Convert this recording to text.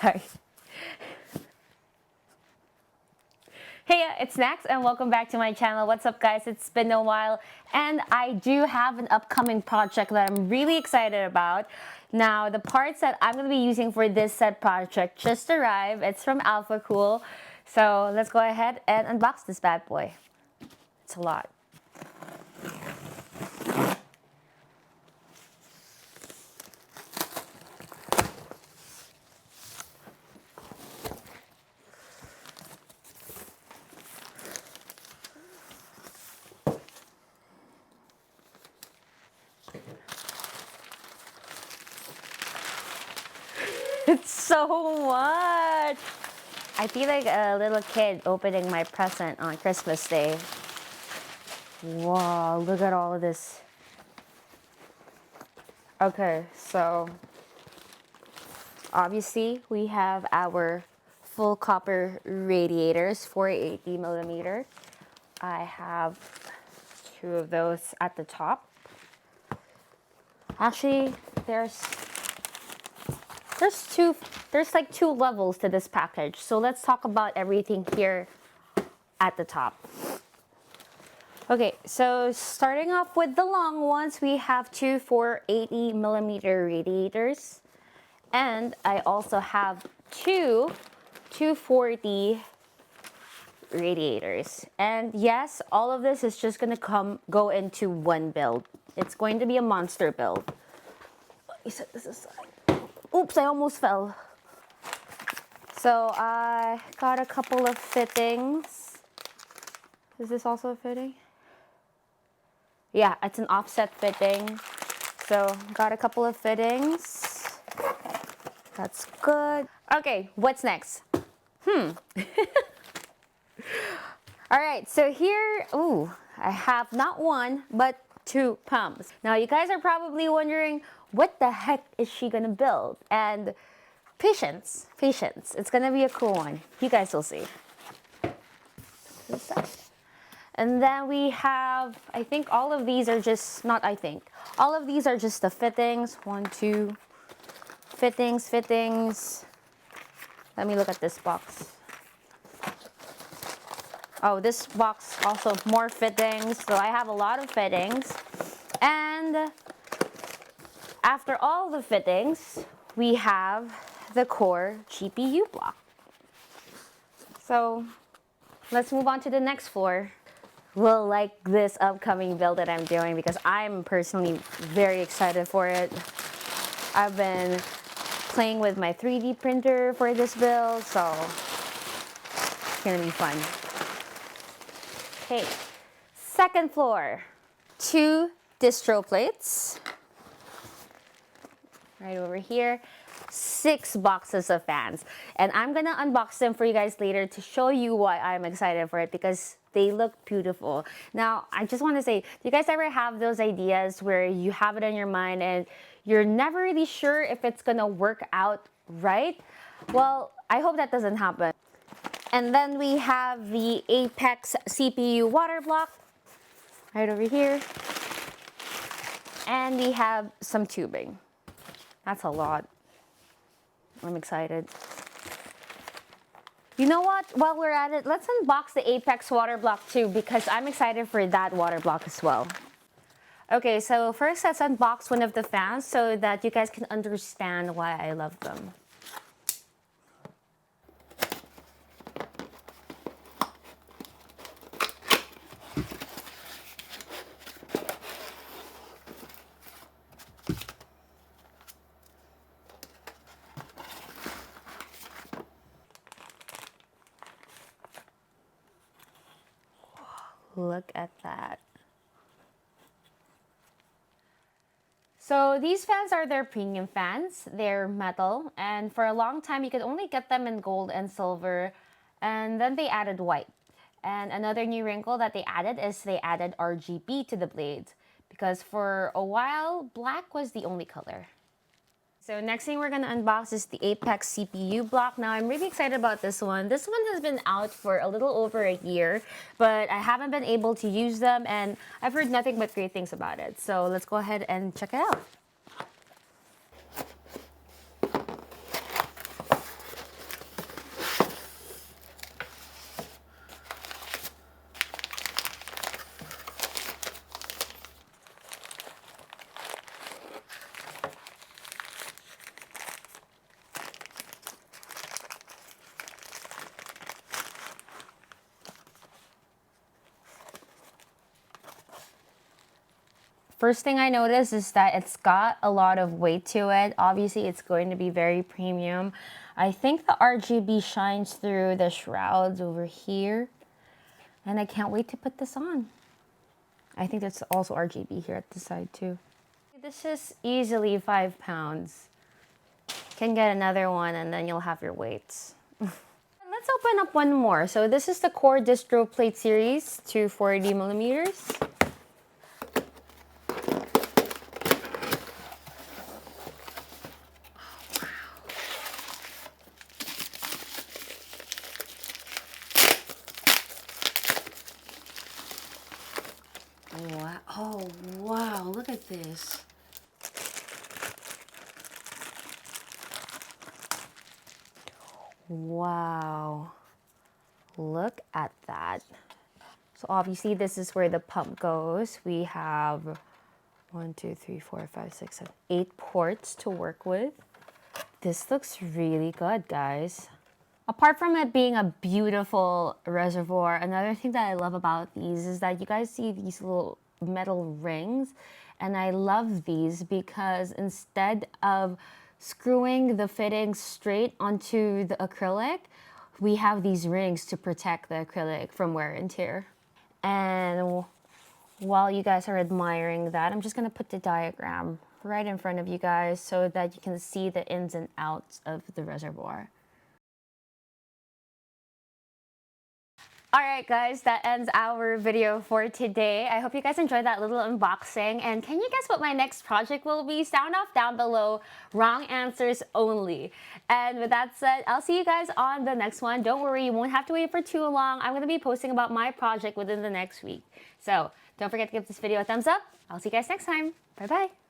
Hi. Hey, it's Nax and welcome back to my channel. What's up guys? It's been a while and I do have an upcoming project that I'm really excited about. Now, the parts that I'm going to be using for this set project just arrived. It's from Alphacool. So let's go ahead and unbox this bad boy. It's a lot. It's so much! I feel like a little kid opening my present on Christmas Day. Wow, look at all of this. Okay, so obviously we have our full copper radiators, 480 millimeter. I have two of those at the top. Actually, there's like two levels to this package. So let's talk about everything here at the top. Okay, so starting off with the long ones, we have two 480 millimeter radiators. And I also have two 240 radiators. And yes, all of this is just gonna go into one build. It's going to be a monster build. Let me set this aside. Oops, I almost fell. So I got a couple of fittings. Is this also a fitting? Yeah, it's an offset fitting. So got a couple of fittings. That's good. Okay, what's next? All right, so here, I have not one, but two pumps. Now you guys are probably wondering, what the heck is she gonna build? And patience. It's gonna be a cool one. You guys will see. And then we have, I think all of these are just, not I think, all of these are just the fittings. 1, 2, fittings. Let me look at this box. Oh, this box also more fittings. So I have a lot of fittings. And after all the fittings, we have the core GPU block. So let's move on to the next floor. We'll like this upcoming build that I'm doing because I'm personally very excited for it. I've been playing with my 3D printer for this build, so it's gonna be fun. Okay, second floor, two Distroplates. Right over here, 6 boxes of fans. And I'm gonna unbox them for you guys later to show you why I'm excited for it because they look beautiful. Now, I just wanna say, do you guys ever have those ideas where you have it in your mind and you're never really sure if it's gonna work out right? Well, I hope that doesn't happen. And then we have the Apex CPU Waterblock right over here. And we have some tubing. That's a lot. I'm excited. You know what? While we're at it, let's unbox the Apex Waterblock too because I'm excited for that water block as well. Okay, so first let's unbox one of the fans so that you guys can understand why I love them. Look at that. So these fans are their premium fans. They're metal, and for a long time you could only get them in gold and silver, and then they added white. And another new wrinkle that they added is they added RGB to the blades because for a while black was the only color. So next thing we're gonna unbox is the Apex CPU block. Now I'm really excited about this one. This one has been out for a little over a year, but I haven't been able to use them and I've heard nothing but great things about it. So let's go ahead and check it out. First thing I noticed is that it's got a lot of weight to it. Obviously, it's going to be very premium. I think the RGB shines through the shrouds over here. And I can't wait to put this on. I think there's also RGB here at the side too. This is easily 5 pounds. Can get another one and then you'll have your weights. Let's open up one more. So this is the Core Distroplate series, 240 millimeters. Wow. Oh, wow, look at this. Wow, look at that. So obviously this is where the pump goes. We have 1, 2, 3, 4, 5, 6, 7, 8 ports to work with. This looks really good, guys. Apart from it being a beautiful reservoir, another thing that I love about these is that you guys see these little metal rings. And I love these because instead of screwing the fittings straight onto the acrylic, we have these rings to protect the acrylic from wear and tear. And while you guys are admiring that, I'm just going to put the diagram right in front of you guys so that you can see the ins and outs of the reservoir. Alright guys, that ends our video for today. I hope you guys enjoyed that little unboxing. And can you guess what my next project will be? Sound off down below. Wrong answers only. And with that said, I'll see you guys on the next one. Don't worry, you won't have to wait for too long. I'm going to be posting about my project within the next week. So don't forget to give this video a thumbs up. I'll see you guys next time. Bye bye.